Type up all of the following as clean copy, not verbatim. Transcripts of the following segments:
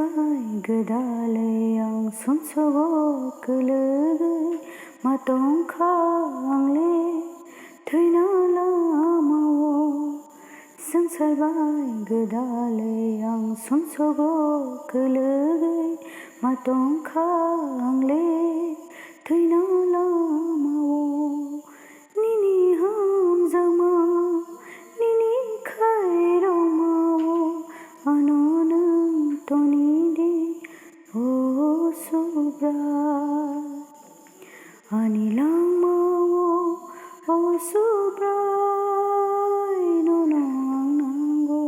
सोंसारबाय गोदालै आं सनसगो गोलोगै मातंखा आंले थैना लामाव सोंसारबाय गोदालै आं सनसगो गोलोगै मातंखा आंले थैना लामाव निनि हामजामा निनि खायराव आनन तनिदि ओ सुब्रा आनिलामाव ओ सुब्रा ननांगौ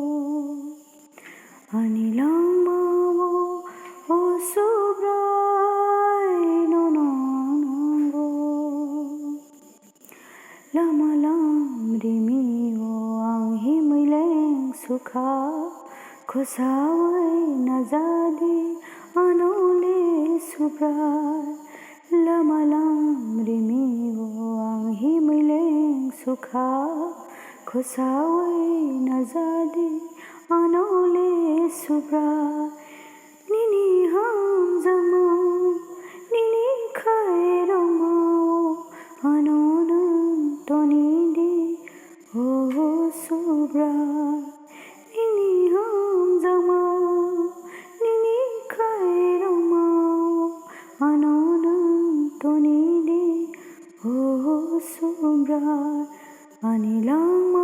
आनिलामाव ओ सुब्रा ननांगौ लामा लामरिमिव आं हिमैलें सुखा खोसावै नाजादि आनले सुब्रा लामा लामरिमिव आं हिमैलें सुखा खोसावै नाजादि आनले सुब्रा निनि हामजामा निनि खायराव आनन तनिदि ओ सुब्रा निनि हामजामा निनि खायराव आनन तनिदि ओ सुब्रा आनिलामा